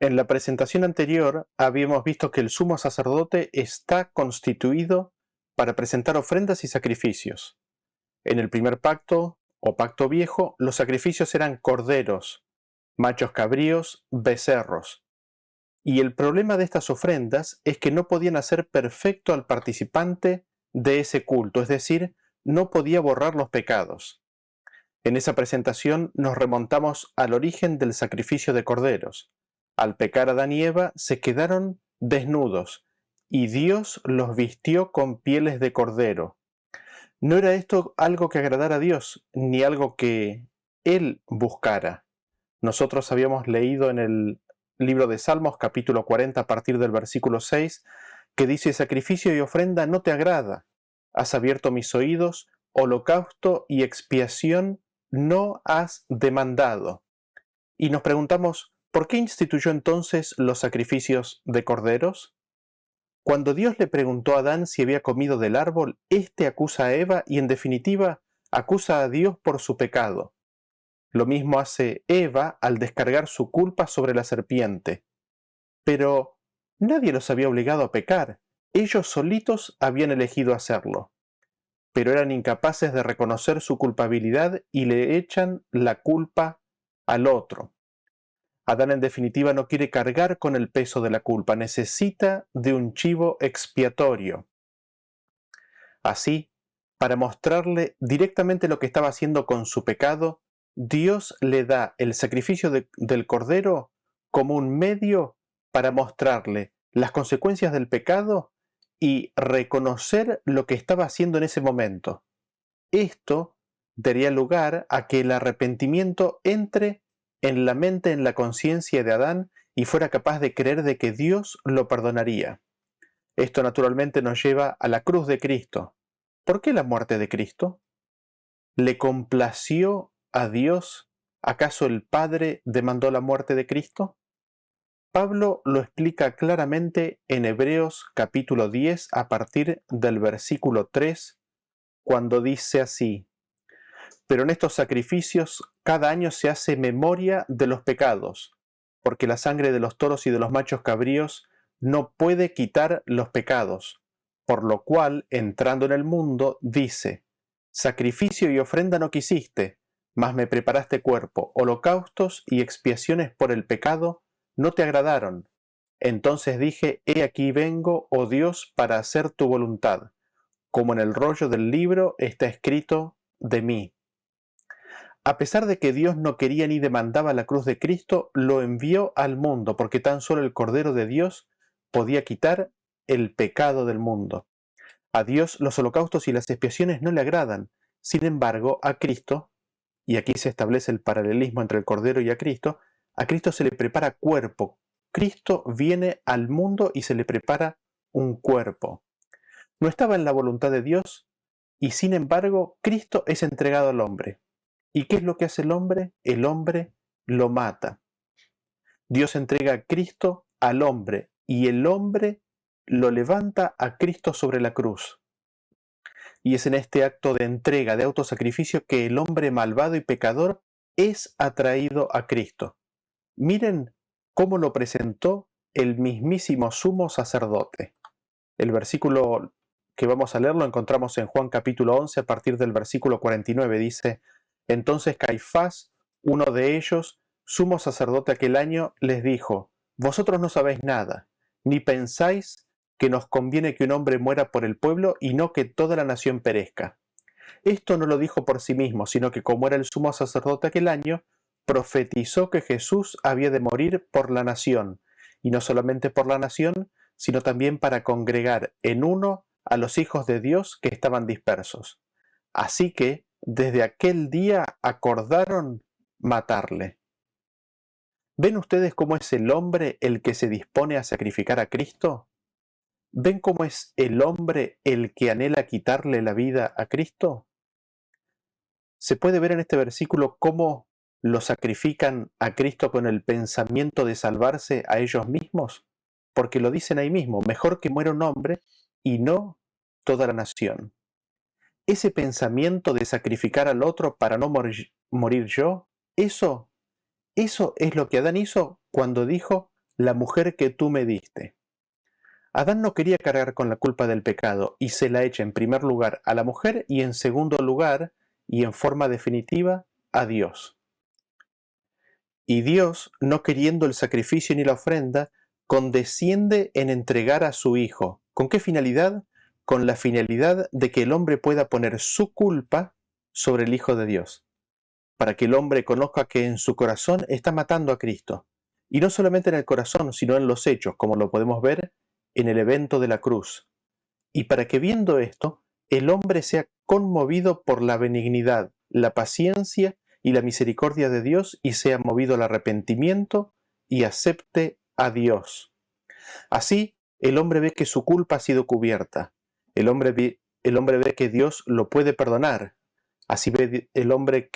En la presentación anterior habíamos visto que el sumo sacerdote está constituido para presentar ofrendas y sacrificios. En el primer pacto, o pacto viejo, los sacrificios eran corderos, machos cabríos, becerros. Y el problema de estas ofrendas es que no podían hacer perfecto al participante de ese culto, es decir, no podía borrar los pecados. En esa presentación nos remontamos al origen del sacrificio de corderos. Al pecar Adán y Eva se quedaron desnudos y Dios los vistió con pieles de cordero. No era esto algo que agradara a Dios, ni algo que Él buscara. Nosotros habíamos leído en el libro de Salmos, capítulo 40, a partir del versículo 6, que dice: sacrificio y ofrenda no te agrada. Has abierto mis oídos, holocausto y expiación no has demandado. Y nos preguntamos, ¿por qué instituyó entonces los sacrificios de corderos? Cuando Dios le preguntó a Adán si había comido del árbol, éste acusa a Eva y en definitiva acusa a Dios por su pecado. Lo mismo hace Eva al descargar su culpa sobre la serpiente. Pero nadie los había obligado a pecar, ellos solitos habían elegido hacerlo. Pero eran incapaces de reconocer su culpabilidad y le echan la culpa al otro. Adán en definitiva no quiere cargar con el peso de la culpa, necesita de un chivo expiatorio. Así, para mostrarle directamente lo que estaba haciendo con su pecado, Dios le da el sacrificio del cordero como un medio para mostrarle las consecuencias del pecado y reconocer lo que estaba haciendo en ese momento. Esto daría lugar a que el arrepentimiento entre en la mente, en la conciencia de Adán y fuera capaz de creer de que Dios lo perdonaría. Esto naturalmente nos lleva a la cruz de Cristo. ¿Por qué la muerte de Cristo? ¿Le complació a Dios? ¿Acaso el Padre demandó la muerte de Cristo? Pablo lo explica claramente en Hebreos capítulo 10 a partir del versículo 3, cuando dice así: pero en estos sacrificios cada año se hace memoria de los pecados, porque la sangre de los toros y de los machos cabríos no puede quitar los pecados, por lo cual, entrando en el mundo, dice: sacrificio y ofrenda no quisiste, mas me preparaste cuerpo, holocaustos y expiaciones por el pecado no te agradaron. Entonces dije: he aquí vengo, oh Dios, para hacer tu voluntad, como en el rollo del libro está escrito de mí. A pesar de que Dios no quería ni demandaba la cruz de Cristo, lo envió al mundo, porque tan solo el Cordero de Dios podía quitar el pecado del mundo. A Dios los holocaustos y las expiaciones no le agradan. Sin embargo, a Cristo, y aquí se establece el paralelismo entre el Cordero y a Cristo se le prepara cuerpo. Cristo viene al mundo y se le prepara un cuerpo. No estaba en la voluntad de Dios, y sin embargo, Cristo es entregado al hombre. ¿Y qué es lo que hace el hombre? El hombre lo mata. Dios entrega a Cristo al hombre y el hombre lo levanta a Cristo sobre la cruz. Y es en este acto de entrega, de autosacrificio, que el hombre malvado y pecador es atraído a Cristo. Miren cómo lo presentó el mismísimo sumo sacerdote. El versículo que vamos a leer lo encontramos en Juan capítulo 11 a partir del versículo 49. Dice: entonces Caifás, uno de ellos, sumo sacerdote aquel año, les dijo: vosotros no sabéis nada, ni pensáis que nos conviene que un hombre muera por el pueblo y no que toda la nación perezca. Esto no lo dijo por sí mismo, sino que como era el sumo sacerdote aquel año, profetizó que Jesús había de morir por la nación, y no solamente por la nación, sino también para congregar en uno a los hijos de Dios que estaban dispersos. Así que, desde aquel día acordaron matarle. ¿Ven ustedes cómo es el hombre el que se dispone a sacrificar a Cristo? ¿Ven cómo es el hombre el que anhela quitarle la vida a Cristo? Se puede ver en este versículo cómo lo sacrifican a Cristo con el pensamiento de salvarse a ellos mismos, porque lo dicen ahí mismo: mejor que muera un hombre y no toda la nación. Ese pensamiento de sacrificar al otro para no morir yo, eso es lo que Adán hizo cuando dijo: la mujer que tú me diste. Adán no quería cargar con la culpa del pecado y se la echa en primer lugar a la mujer y en segundo lugar, y en forma definitiva, a Dios. Y Dios, no queriendo el sacrificio ni la ofrenda, condesciende en entregar a su Hijo. ¿Con qué finalidad? Con la finalidad de que el hombre pueda poner su culpa sobre el Hijo de Dios, para que el hombre conozca que en su corazón está matando a Cristo. Y no solamente en el corazón, sino en los hechos, como lo podemos ver en el evento de la cruz. Y para que viendo esto, el hombre sea conmovido por la benignidad, la paciencia y la misericordia de Dios y sea movido al arrepentimiento y acepte a Dios. Así, el hombre ve que su culpa ha sido cubierta. El hombre ve que Dios lo puede perdonar. Así el hombre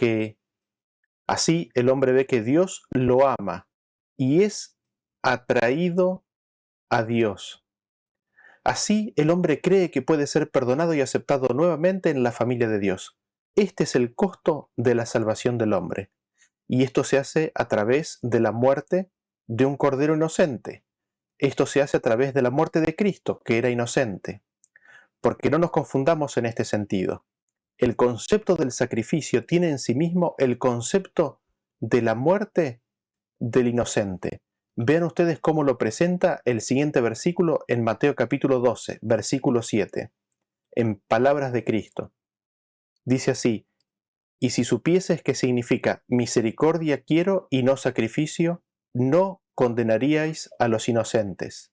ve que Dios lo ama y es atraído a Dios. Así el hombre cree que puede ser perdonado y aceptado nuevamente en la familia de Dios. Este es el costo de la salvación del hombre. Y esto se hace a través de la muerte de un cordero inocente. Esto se hace a través de la muerte de Cristo, que era inocente. Porque no nos confundamos en este sentido. El concepto del sacrificio tiene en sí mismo el concepto de la muerte del inocente. Vean ustedes cómo lo presenta el siguiente versículo en Mateo capítulo 12, versículo 7, en palabras de Cristo. Dice así: y si supieses que significa misericordia quiero y no sacrificio, no condenaríais a los inocentes.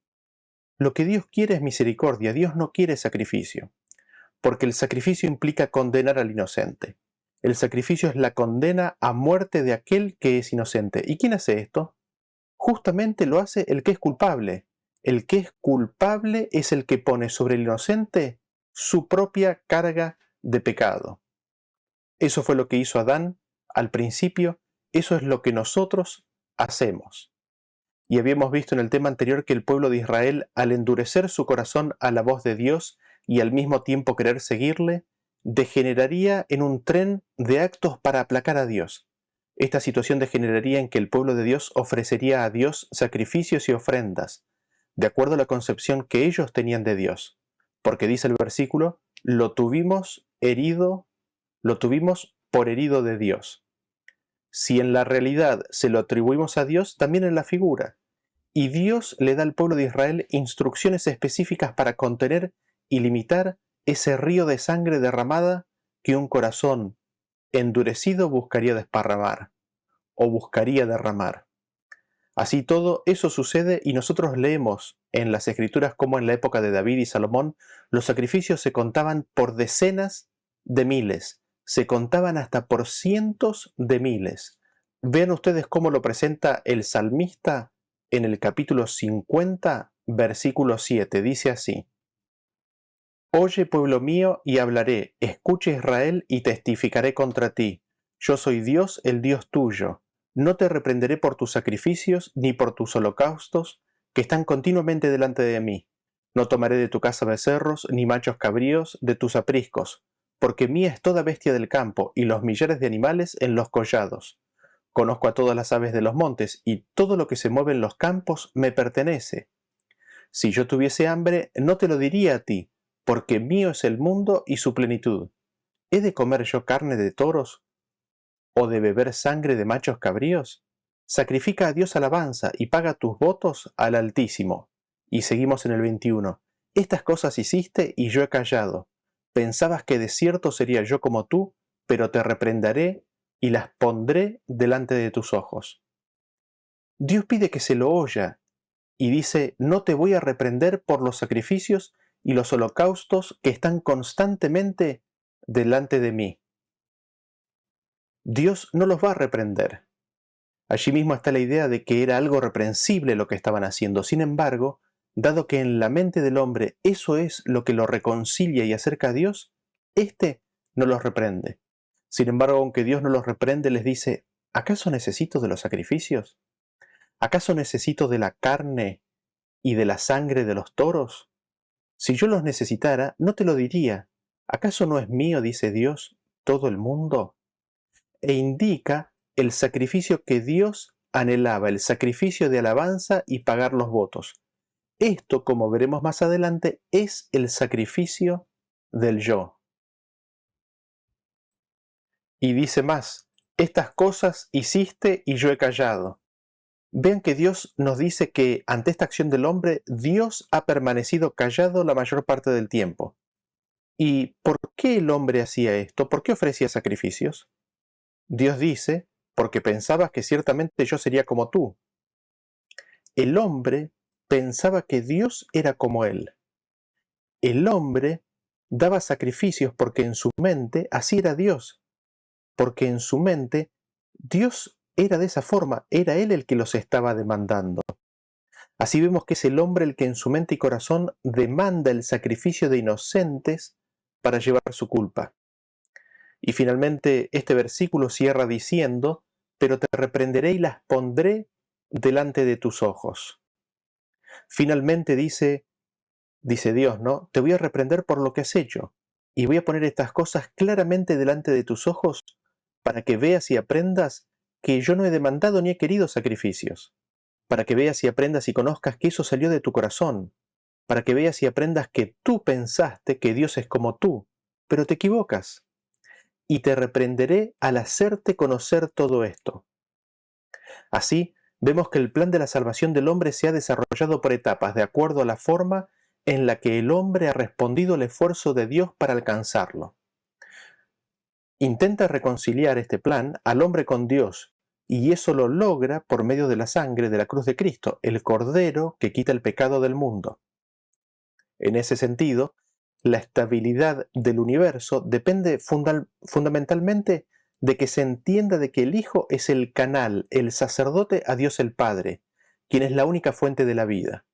Lo que Dios quiere es misericordia, Dios no quiere sacrificio, porque el sacrificio implica condenar al inocente. El sacrificio es la condena a muerte de aquel que es inocente. ¿Y quién hace esto? Justamente lo hace el que es culpable. El que es culpable es el que pone sobre el inocente su propia carga de pecado. Eso fue lo que hizo Adán al principio, eso es lo que nosotros hacemos. Y habíamos visto en el tema anterior que el pueblo de Israel, al endurecer su corazón a la voz de Dios y al mismo tiempo querer seguirle, degeneraría en un tren de actos para aplacar a Dios. Esta situación degeneraría en que el pueblo de Dios ofrecería a Dios sacrificios y ofrendas, de acuerdo a la concepción que ellos tenían de Dios. Porque dice el versículo, lo tuvimos por herido de Dios. Si en la realidad se lo atribuimos a Dios, también en la figura. Y Dios le da al pueblo de Israel instrucciones específicas para contener y limitar ese río de sangre derramada que un corazón endurecido buscaría desparramar o buscaría derramar. Así todo eso sucede y nosotros leemos en las Escrituras como en la época de David y Salomón los sacrificios se contaban por decenas de miles, se contaban hasta por cientos de miles. Vean ustedes cómo lo presenta el salmista en el capítulo 50, versículo 7. Dice así: Oye, pueblo mío, y hablaré, escucha Israel, y testificaré contra ti. Yo soy Dios, el Dios tuyo. No te reprenderé por tus sacrificios, ni por tus holocaustos, que están continuamente delante de mí. No tomaré de tu casa becerros, ni machos cabríos de tus apriscos, porque mía es toda bestia del campo, y los millares de animales en los collados. Conozco a todas las aves de los montes, y todo lo que se mueve en los campos me pertenece. Si yo tuviese hambre, no te lo diría a ti, porque mío es el mundo y su plenitud. ¿He de comer yo carne de toros o de beber sangre de machos cabríos? Sacrifica a Dios alabanza y paga tus votos al Altísimo. Y seguimos en el 21. Estas cosas hiciste y yo he callado. Pensabas que de cierto sería yo como tú, pero te reprenderé y las pondré delante de tus ojos. Dios pide que se lo oya y dice, no te voy a reprender por los sacrificios y los holocaustos que están constantemente delante de mí. Dios no los va a reprender. Allí mismo está la idea de que era algo reprensible lo que estaban haciendo. Sin embargo, dado que en la mente del hombre eso es lo que lo reconcilia y acerca a Dios, éste no los reprende. Sin embargo, aunque Dios no los reprende, les dice, ¿acaso necesito de los sacrificios? ¿Acaso necesito de la carne y de la sangre de los toros? Si yo los necesitara, no te lo diría. ¿Acaso no es mío, dice Dios, todo el mundo? E indica el sacrificio que Dios anhelaba el sacrificio de alabanza y pagar los votos. Esto, como veremos más adelante, es el sacrificio del yo. Y dice más, estas cosas hiciste y yo he callado. Vean que Dios nos dice que ante esta acción del hombre, Dios ha permanecido callado la mayor parte del tiempo. ¿Y por qué el hombre hacía esto? ¿Por qué ofrecía sacrificios? Dios dice, porque pensabas que ciertamente yo sería como tú. El hombre pensaba que Dios era como él. El hombre daba sacrificios porque en su mente así era Dios, porque en su mente Dios era de esa forma, era Él el que los estaba demandando. Así vemos que es el hombre el que en su mente y corazón demanda el sacrificio de inocentes para llevar su culpa. Y finalmente este versículo cierra diciendo, pero te reprenderé y las pondré delante de tus ojos. Finalmente dice Dios, ¿no? Te voy a reprender por lo que has hecho y voy a poner estas cosas claramente delante de tus ojos para que veas y aprendas que yo no he demandado ni he querido sacrificios, para que veas y aprendas y conozcas que eso salió de tu corazón, para que veas y aprendas que tú pensaste que Dios es como tú, pero te equivocas, y te reprenderé al hacerte conocer todo esto. Así, vemos que el plan de la salvación del hombre se ha desarrollado por etapas, de acuerdo a la forma en la que el hombre ha respondido al esfuerzo de Dios para alcanzarlo. Intenta reconciliar este plan al hombre con Dios, y eso lo logra por medio de la sangre de la cruz de Cristo, el Cordero que quita el pecado del mundo. En ese sentido, la estabilidad del universo depende fundamentalmente de que se entienda de que el Hijo es el canal, el sacerdote a Dios el Padre, quien es la única fuente de la vida.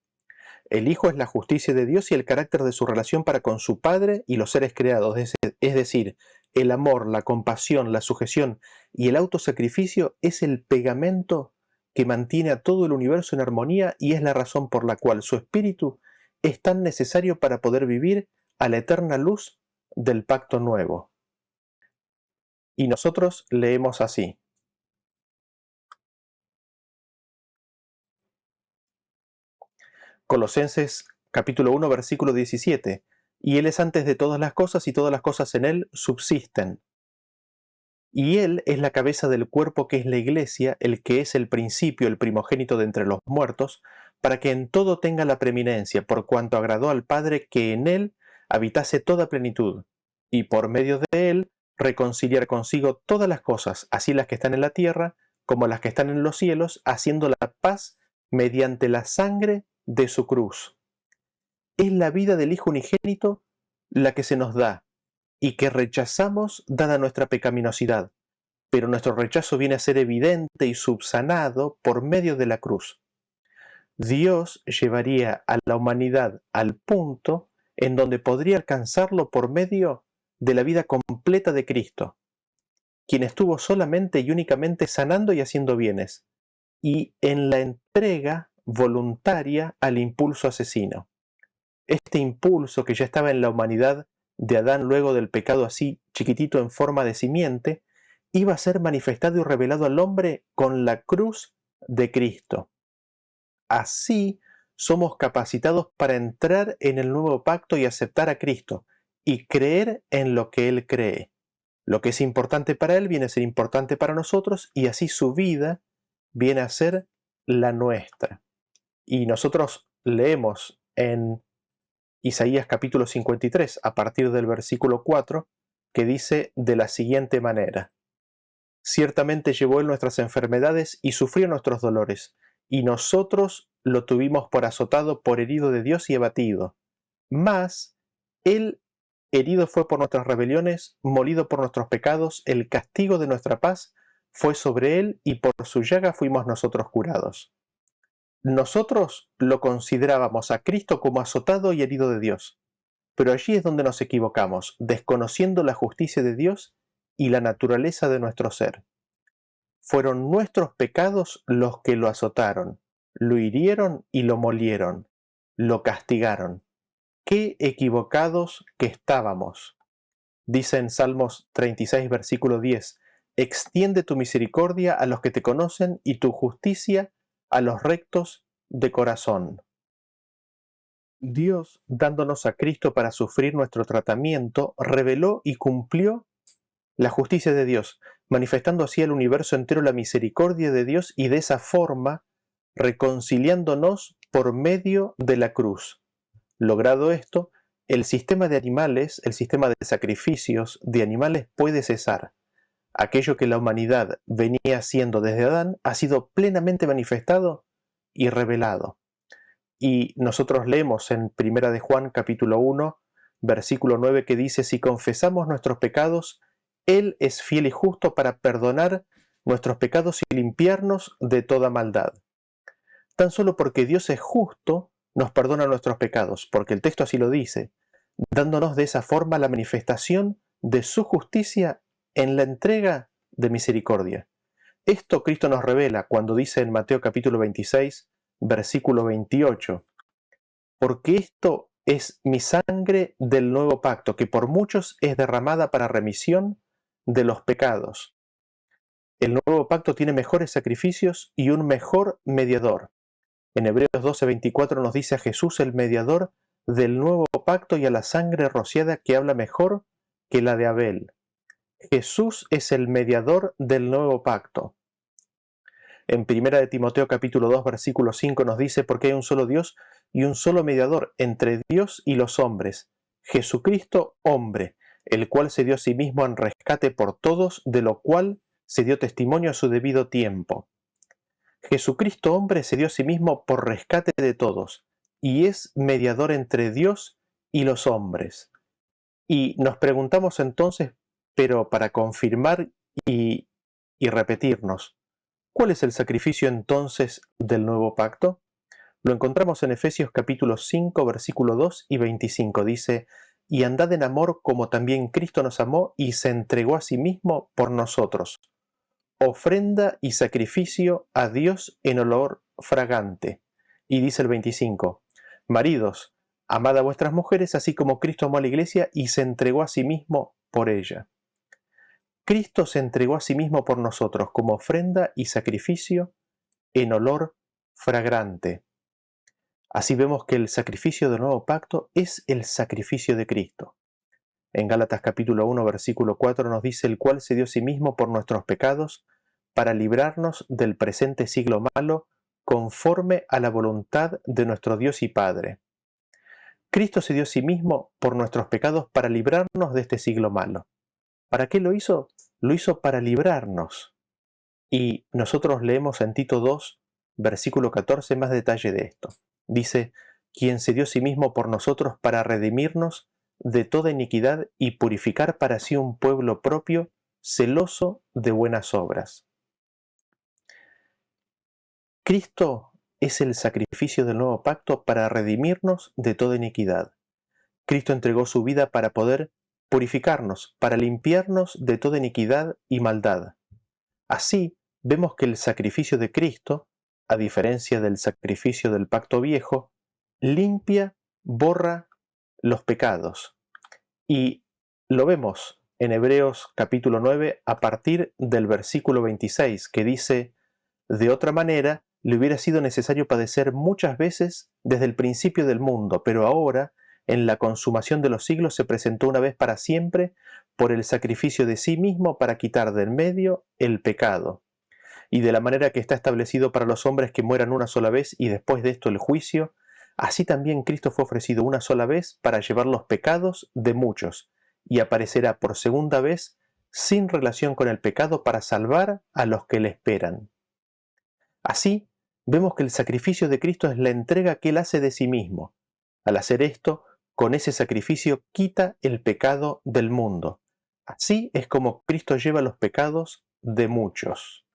El Hijo es la justicia de Dios y el carácter de su relación para con su Padre y los seres creados, es decir, el amor, la compasión, la sujeción y el autosacrificio es el pegamento que mantiene a todo el universo en armonía y es la razón por la cual su espíritu es tan necesario para poder vivir a la eterna luz del pacto nuevo. Y nosotros leemos así. Colosenses capítulo 1 versículo 17. Y Él es antes de todas las cosas y todas las cosas en Él subsisten. Y Él es la cabeza del cuerpo que es la iglesia, el que es el principio, el primogénito de entre los muertos, para que en todo tenga la preeminencia, por cuanto agradó al Padre que en Él habitase toda plenitud, y por medio de Él reconciliar consigo todas las cosas, así las que están en la tierra como las que están en los cielos, haciendo la paz mediante la sangre de su cruz. Es la vida del Hijo unigénito la que se nos da, y que rechazamos dada nuestra pecaminosidad, pero nuestro rechazo viene a ser evidente y subsanado por medio de la cruz. Dios llevaría a la humanidad al punto en donde podría alcanzarlo por medio de la vida completa de Cristo, quien estuvo solamente y únicamente sanando y haciendo bienes, y en la entrega voluntaria al impulso asesino. Este impulso que ya estaba en la humanidad de Adán luego del pecado así chiquitito en forma de simiente, iba a ser manifestado y revelado al hombre con la cruz de Cristo. Así somos capacitados para entrar en el nuevo pacto y aceptar a Cristo y creer en lo que Él cree. Lo que es importante para Él viene a ser importante para nosotros y así su vida viene a ser la nuestra. Y nosotros leemos en Isaías capítulo 53 a partir del versículo 4 que dice de la siguiente manera: Ciertamente llevó Él nuestras enfermedades y sufrió nuestros dolores, y nosotros lo tuvimos por azotado, por herido de Dios y abatido. Mas Él herido fue por nuestras rebeliones, molido por nuestros pecados, el castigo de nuestra paz fue sobre Él, y por su llaga fuimos nosotros curados. Nosotros lo considerábamos a Cristo como azotado y herido de Dios, pero allí es donde nos equivocamos, desconociendo la justicia de Dios y la naturaleza de nuestro ser. Fueron nuestros pecados los que lo azotaron, lo hirieron y lo molieron, lo castigaron. ¡Qué equivocados que estábamos! Dice en Salmos 36, versículo 10, extiende tu misericordia a los que te conocen y tu justicia a los rectos de corazón. Dios, dándonos a Cristo para sufrir nuestro tratamiento, reveló y cumplió la justicia de Dios, manifestando así al universo entero la misericordia de Dios y de esa forma reconciliándonos por medio de la cruz. Logrado esto, el sistema de animales, el sistema de sacrificios de animales puede cesar. Aquello que la humanidad venía haciendo desde Adán ha sido plenamente manifestado y revelado. Y nosotros leemos en 1 de Juan capítulo 1, versículo 9 que dice: si confesamos nuestros pecados, Él es fiel y justo para perdonar nuestros pecados y limpiarnos de toda maldad. Tan solo porque Dios es justo, nos perdona nuestros pecados, porque el texto así lo dice, dándonos de esa forma la manifestación de su justicia en la entrega de misericordia. Esto Cristo nos revela cuando dice en Mateo capítulo 26, versículo 28, porque esto es mi sangre del nuevo pacto, que por muchos es derramada para remisión de los pecados. El nuevo pacto tiene mejores sacrificios y un mejor mediador. En Hebreos 12:24 nos dice a Jesús el mediador del nuevo pacto y a la sangre rociada que habla mejor que la de Abel. Jesús es el mediador del nuevo pacto. En 1 de Timoteo capítulo 2 versículo 5 nos dice: porque hay un solo Dios y un solo mediador entre Dios y los hombres, Jesucristo hombre, el cual se dio a sí mismo en rescate por todos, de lo cual se dio testimonio a su debido tiempo. Jesucristo hombre se dio a sí mismo por rescate de todos, y es mediador entre Dios y los hombres. Y nos preguntamos entonces, pero para confirmar y repetirnos, ¿cuál es el sacrificio entonces del nuevo pacto? Lo encontramos en Efesios capítulo 5, versículo 2 y 25. Dice: y andad en amor como también Cristo nos amó y se entregó a sí mismo por nosotros, ofrenda y sacrificio a Dios en olor fragante. Y dice el 25, maridos, amad a vuestras mujeres así como Cristo amó a la iglesia y se entregó a sí mismo por ella. Cristo se entregó a sí mismo por nosotros como ofrenda y sacrificio en olor fragante. Así vemos que el sacrificio del nuevo pacto es el sacrificio de Cristo. En Gálatas capítulo 1 versículo 4 nos dice: el cual se dio a sí mismo por nuestros pecados para librarnos del presente siglo malo, conforme a la voluntad de nuestro Dios y Padre. Cristo se dio a sí mismo por nuestros pecados para librarnos de este siglo malo. ¿Para qué lo hizo? Lo hizo para librarnos. Y nosotros leemos en Tito 2, versículo 14, más detalle de esto. Dice: quien se dio a sí mismo por nosotros para redimirnos de toda iniquidad y purificar para sí un pueblo propio, celoso de buenas obras. Cristo es el sacrificio del nuevo pacto para redimirnos de toda iniquidad. Cristo entregó su vida para poder purificarnos, para limpiarnos de toda iniquidad y maldad. Así, vemos que el sacrificio de Cristo, a diferencia del sacrificio del pacto viejo, limpia, borra los pecados. Y lo vemos en Hebreos capítulo 9 a partir del versículo 26, que dice: de otra manera, le hubiera sido necesario padecer muchas veces desde el principio del mundo, pero ahora, en la consumación de los siglos, se presentó una vez para siempre por el sacrificio de sí mismo para quitar del medio el pecado. Y de la manera que está establecido para los hombres que mueran una sola vez y después de esto el juicio, así también Cristo fue ofrecido una sola vez para llevar los pecados de muchos, y aparecerá por segunda vez sin relación con el pecado para salvar a los que le esperan. Así, vemos que el sacrificio de Cristo es la entrega que Él hace de sí mismo. Al hacer esto, con ese sacrificio quita el pecado del mundo. Así es como Cristo lleva los pecados de muchos.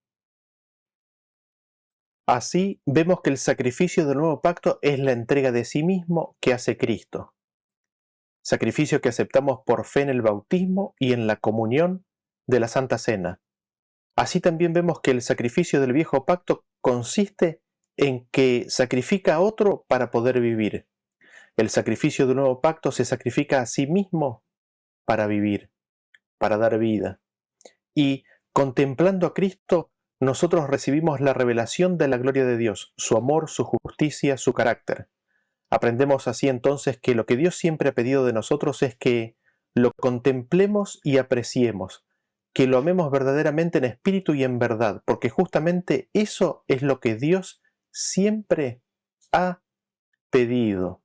Así vemos que el sacrificio del nuevo pacto es la entrega de sí mismo que hace Cristo. Sacrificio que aceptamos por fe en el bautismo y en la comunión de la Santa Cena. Así también vemos que el sacrificio del viejo pacto consiste en que sacrifica a otro para poder vivir. El sacrificio del nuevo pacto se sacrifica a sí mismo para vivir, para dar vida. Y Contemplando a Cristo, nosotros recibimos la revelación de la gloria de Dios, su amor, su justicia, su carácter. Aprendemos así entonces que lo que Dios siempre ha pedido de nosotros es que lo contemplemos y apreciemos, que lo amemos verdaderamente en espíritu y en verdad, porque justamente eso es lo que Dios siempre ha pedido.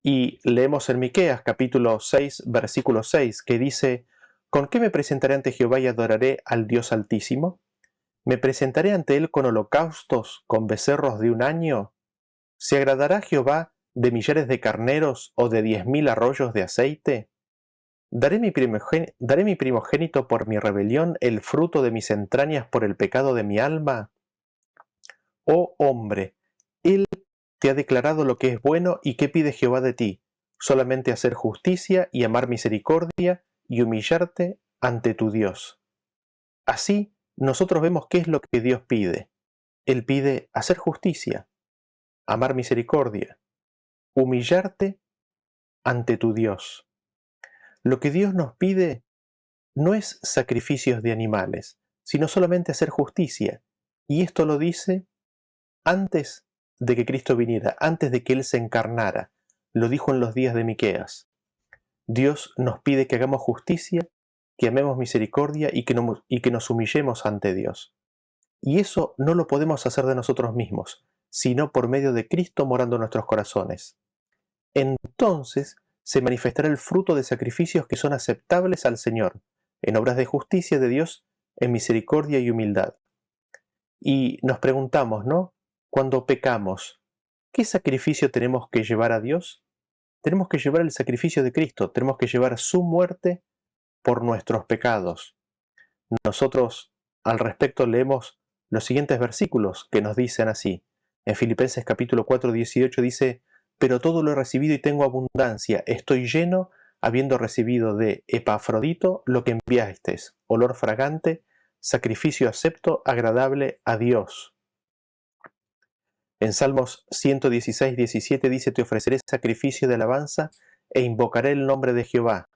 Y leemos en Miqueas capítulo 6, versículo 6, que dice: ¿Con qué me presentaré ante Jehová y adoraré al Dios Altísimo? ¿Me presentaré ante él con holocaustos, con becerros de un año? ¿Se agradará Jehová de millares de carneros o de 10,000 arroyos de aceite? ¿Daré mi primogénito por mi rebelión, el fruto de mis entrañas por el pecado de mi alma? Oh hombre, él te ha declarado lo que es bueno, y qué pide Jehová de ti: solamente hacer justicia y amar misericordia y humillarte ante tu Dios. Así, nosotros vemos qué es lo que Dios pide. Él pide hacer justicia, amar misericordia, humillarte ante tu Dios. Lo que Dios nos pide no es sacrificios de animales, sino solamente hacer justicia. Y esto lo dice antes de que Cristo viniera, antes de que Él se encarnara. Lo dijo en los días de Miqueas. Dios nos pide que hagamos justicia, que amemos misericordia y que nos humillemos ante Dios. Y eso no lo podemos hacer de nosotros mismos, sino por medio de Cristo morando en nuestros corazones. Entonces se manifestará el fruto de sacrificios que son aceptables al Señor, en obras de justicia de Dios, en misericordia y humildad. Y nos preguntamos, ¿no? Cuando pecamos, ¿qué sacrificio tenemos que llevar a Dios? Tenemos que llevar el sacrificio de Cristo, tenemos que llevar su muerte por nuestros pecados. Nosotros al respecto leemos los siguientes versículos que nos dicen así. En Filipenses capítulo 4, 18 dice: pero todo lo he recibido y tengo abundancia, estoy lleno, habiendo recibido de Epafrodito lo que enviasteis, olor fragante, sacrificio acepto, agradable a Dios. En Salmos 116, 17 dice: te ofreceré sacrificio de alabanza e invocaré el nombre de Jehová.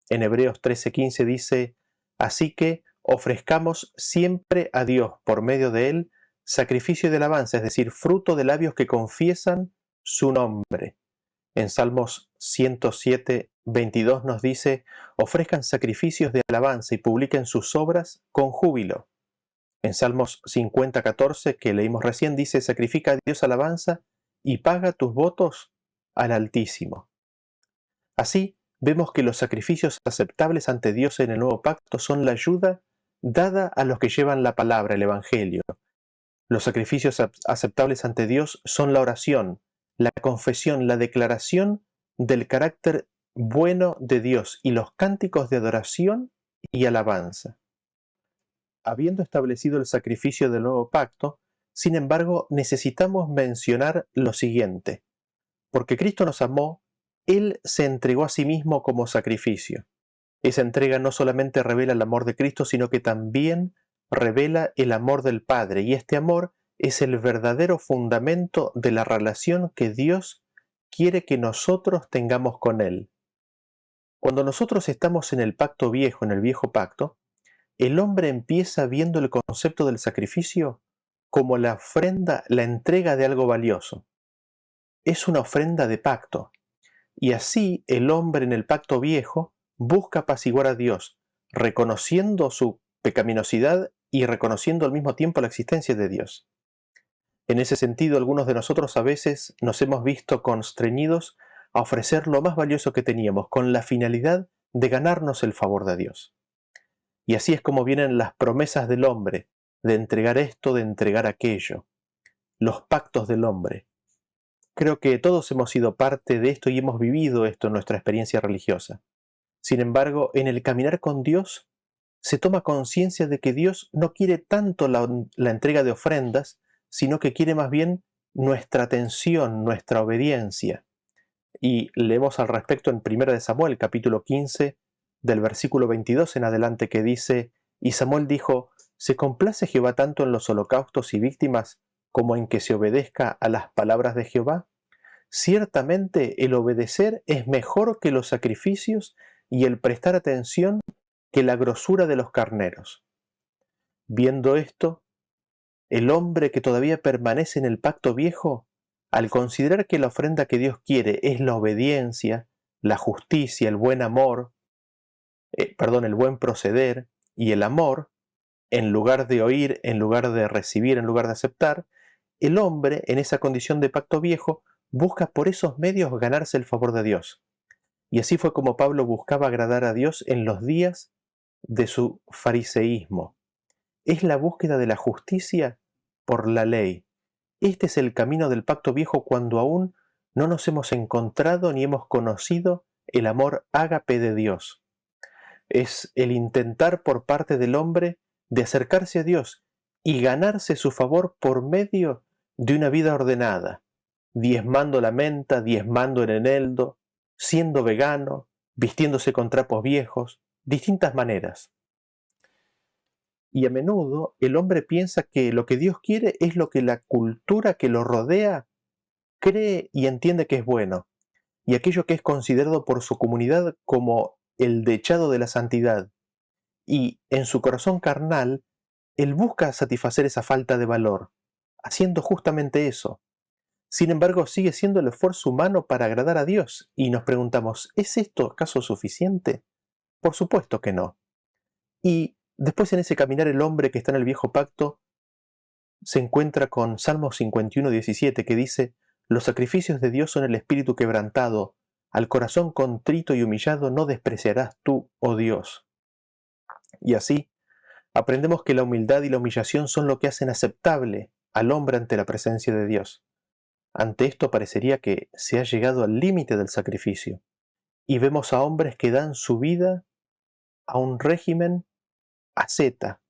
En Hebreos 13, 15 dice: así que ofrezcamos siempre a Dios por medio de él sacrificio de alabanza, es decir, fruto de labios que confiesan su nombre. En Salmos 107, 22 nos dice: ofrezcan sacrificios de alabanza y publiquen sus obras con júbilo. En Salmos 50, 14, que leímos recién, dice: sacrifica a Dios alabanza y paga tus votos al Altísimo. Así, vemos que los sacrificios aceptables ante Dios en el nuevo pacto son la ayuda dada a los que llevan la palabra, el Evangelio. Los sacrificios aceptables ante Dios son la oración, la confesión, la declaración del carácter bueno de Dios y los cánticos de adoración y alabanza. Habiendo establecido el sacrificio del nuevo pacto, sin embargo, necesitamos mencionar lo siguiente: porque Cristo nos amó, Él se entregó a sí mismo como sacrificio. Esa entrega no solamente revela el amor de Cristo, sino que también revela el amor del Padre, y este amor es el verdadero fundamento de la relación que Dios quiere que nosotros tengamos con Él. Cuando nosotros estamos en el pacto viejo, en el viejo pacto, el hombre empieza viendo el concepto del sacrificio como la ofrenda, la entrega de algo valioso. Es una ofrenda de pacto. Y así el hombre en el pacto viejo busca apaciguar a Dios, reconociendo su pecaminosidad y reconociendo al mismo tiempo la existencia de Dios. En ese sentido, algunos de nosotros a veces nos hemos visto constreñidos a ofrecer lo más valioso que teníamos, con la finalidad de ganarnos el favor de Dios. Y así es como vienen las promesas del hombre, de entregar esto, de entregar aquello, los pactos del hombre. Creo que todos hemos sido parte de esto y hemos vivido esto en nuestra experiencia religiosa. Sin embargo, en el caminar con Dios, se toma conciencia de que Dios no quiere tanto la entrega de ofrendas, sino que quiere más bien nuestra atención, nuestra obediencia. Y leemos al respecto en 1 Samuel, capítulo 15, del versículo 22 en adelante, que dice: y Samuel dijo: ¿se complace Jehová tanto en los holocaustos y víctimas como en que se obedezca a las palabras de Jehová? Ciertamente el obedecer es mejor que los sacrificios, y el prestar atención que la grosura de los carneros. Viendo esto, el hombre que todavía permanece en el pacto viejo, al considerar que la ofrenda que Dios quiere es la obediencia, la justicia, el buen amor, el buen proceder y el amor, en lugar de oír, en lugar de recibir, en lugar de aceptar, el hombre, en esa condición de pacto viejo, busca por esos medios ganarse el favor de Dios. Y así fue como Pablo buscaba agradar a Dios en los días de su fariseísmo. Es la búsqueda de la justicia por la ley. Este es el camino del pacto viejo cuando aún no nos hemos encontrado ni hemos conocido el amor ágape de Dios. Es el intentar por parte del hombre de acercarse a Dios y ganarse su favor por medio de una vida ordenada, diezmando la menta, diezmando el eneldo, siendo vegano, vistiéndose con trapos viejos, distintas maneras. Y a menudo el hombre piensa que lo que Dios quiere es lo que la cultura que lo rodea cree y entiende que es bueno, y aquello que es considerado por su comunidad como el dechado de la santidad. Y en su corazón carnal, él busca satisfacer esa falta de valor, haciendo justamente eso. Sin embargo, sigue siendo el esfuerzo humano para agradar a Dios, y nos preguntamos, ¿es esto acaso suficiente? Por supuesto que no. Y después en ese caminar el hombre que está en el viejo pacto se encuentra con Salmo 51:17 que dice, los sacrificios de Dios son el espíritu quebrantado, al corazón contrito y humillado no despreciarás tú, oh Dios. Y así, aprendemos que la humildad y la humillación son lo que hacen aceptable al hombre ante la presencia de Dios. Ante esto parecería que se ha llegado al límite del sacrificio, y vemos a hombres que dan su vida a un régimen asceta,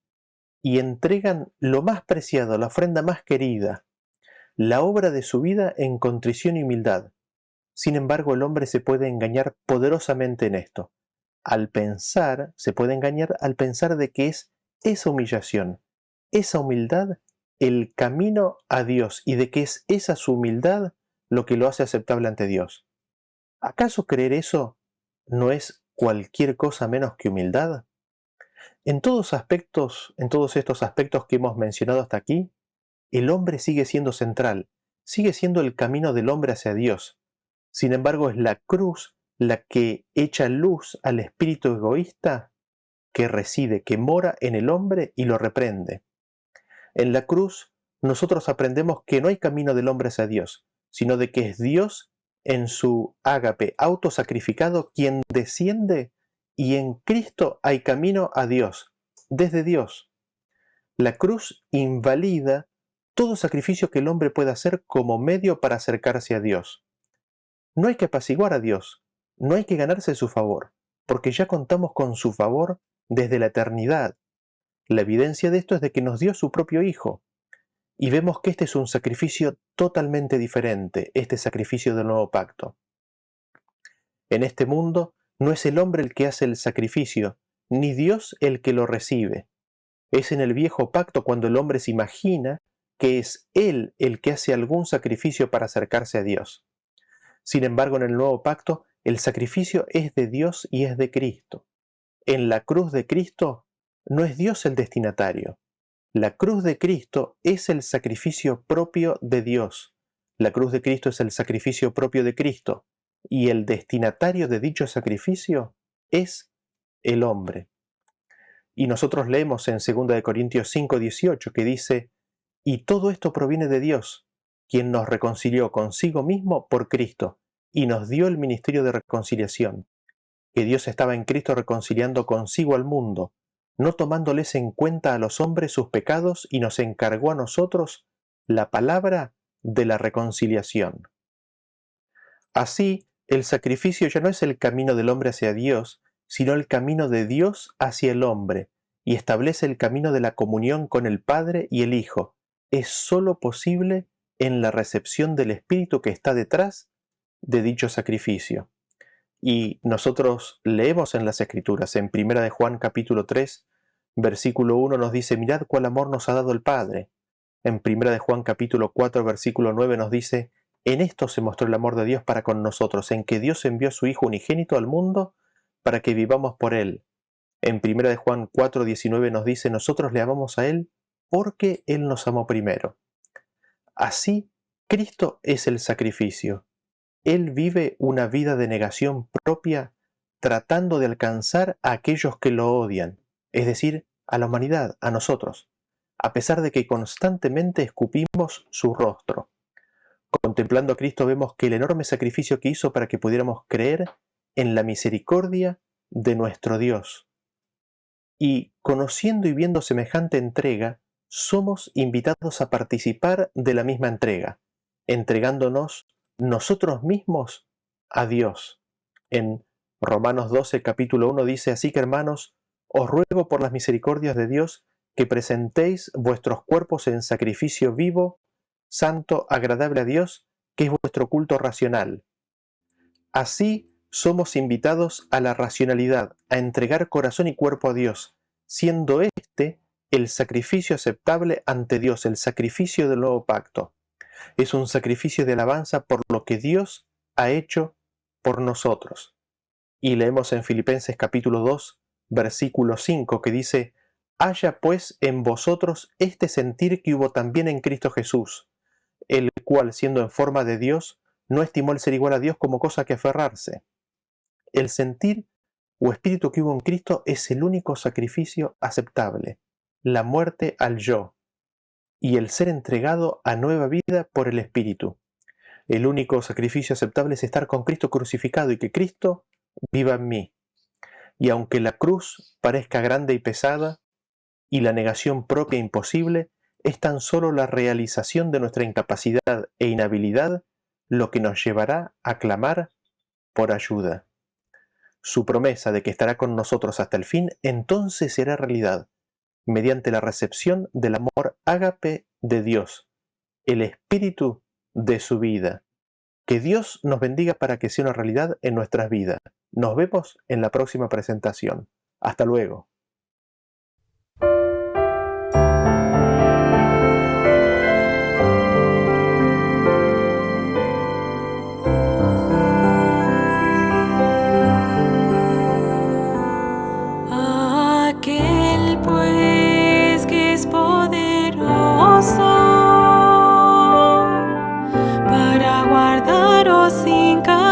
y entregan lo más preciado, la ofrenda más querida, la obra de su vida en contrición y humildad. Sin embargo, el hombre se puede engañar poderosamente en esto. Se puede engañar al pensar de que es esa humillación, esa humildad, el camino a Dios y de que es esa su humildad lo que lo hace aceptable ante Dios. ¿Acaso creer eso no es cualquier cosa menos que humildad? En todos estos aspectos que hemos mencionado hasta aquí, el hombre sigue siendo central, sigue siendo el camino del hombre hacia Dios. Sin embargo, es la cruz la que echa luz al espíritu egoísta que reside, que mora en el hombre y lo reprende. En la cruz, nosotros aprendemos que no hay camino del hombre hacia Dios, sino de que es Dios en su ágape autosacrificado quien desciende y en Cristo hay camino a Dios, desde Dios. La cruz invalida todo sacrificio que el hombre pueda hacer como medio para acercarse a Dios. No hay que apaciguar a Dios, no hay que ganarse su favor, porque ya contamos con su favor desde la eternidad. La evidencia de esto es de que nos dio su propio Hijo, y vemos que este es un sacrificio totalmente diferente, este sacrificio del nuevo pacto. En este mundo no es el hombre el que hace el sacrificio, ni Dios el que lo recibe. Es en el viejo pacto cuando el hombre se imagina que es él el que hace algún sacrificio para acercarse a Dios. Sin embargo, en el nuevo pacto, el sacrificio es de Dios y es de Cristo. En la cruz de Cristo no es Dios el destinatario. La cruz de Cristo es el sacrificio propio de Dios. La cruz de Cristo es el sacrificio propio de Cristo. Y el destinatario de dicho sacrificio es el hombre. Y nosotros leemos en 2 Corintios 5:18 que dice, y todo esto proviene de Dios, quien nos reconcilió consigo mismo por Cristo, y nos dio el ministerio de reconciliación, que Dios estaba en Cristo reconciliando consigo al mundo, no tomándoles en cuenta a los hombres sus pecados, y nos encargó a nosotros la palabra de la reconciliación. Así, el sacrificio ya no es el camino del hombre hacia Dios, sino el camino de Dios hacia el hombre, y establece el camino de la comunión con el Padre y el Hijo. Es sólo posible en la recepción del Espíritu que está detrás de dicho sacrificio. Y nosotros leemos en las Escrituras, en 1 de Juan capítulo 3, versículo 1 nos dice, mirad cuál amor nos ha dado el Padre. En 1 de Juan capítulo 4, versículo 9 nos dice, en esto se mostró el amor de Dios para con nosotros, en que Dios envió a su Hijo unigénito al mundo para que vivamos por Él. En 1 de Juan 4:19 nos dice: nosotros le amamos a Él porque Él nos amó primero. Así, Cristo es el sacrificio. Él vive una vida de negación propia tratando de alcanzar a aquellos que lo odian, es decir, a la humanidad, a nosotros, a pesar de que constantemente escupimos su rostro. Contemplando a Cristo vemos que el enorme sacrificio que hizo para que pudiéramos creer en la misericordia de nuestro Dios. Y conociendo y viendo semejante entrega, somos invitados a participar de la misma entrega, entregándonos nosotros mismos a Dios. En Romanos 12, capítulo 1 dice: así que, hermanos, os ruego por las misericordias de Dios que presentéis vuestros cuerpos en sacrificio vivo, santo, agradable a Dios, que es vuestro culto racional. Así somos invitados a la racionalidad, a entregar corazón y cuerpo a Dios, siendo este el sacrificio aceptable ante Dios, el sacrificio del nuevo pacto. Es un sacrificio de alabanza por lo que Dios ha hecho por nosotros. Y leemos en Filipenses capítulo 2, versículo 5, que dice: haya pues en vosotros este sentir que hubo también en Cristo Jesús, el cual, siendo en forma de Dios, no estimó el ser igual a Dios como cosa que aferrarse. El sentir o espíritu que hubo en Cristo es el único sacrificio aceptable, la muerte al yo, y el ser entregado a nueva vida por el Espíritu. El único sacrificio aceptable es estar con Cristo crucificado y que Cristo viva en mí. Y aunque la cruz parezca grande y pesada, y la negación propia imposible, es tan solo la realización de nuestra incapacidad e inhabilidad lo que nos llevará a clamar por ayuda. Su promesa de que estará con nosotros hasta el fin, entonces será realidad, mediante la recepción del amor ágape de Dios, el espíritu de su vida. Que Dios nos bendiga para que sea una realidad en nuestras vidas. Nos vemos en la próxima presentación. Hasta luego. Aquel pues que es poderoso para guardaros sin caer.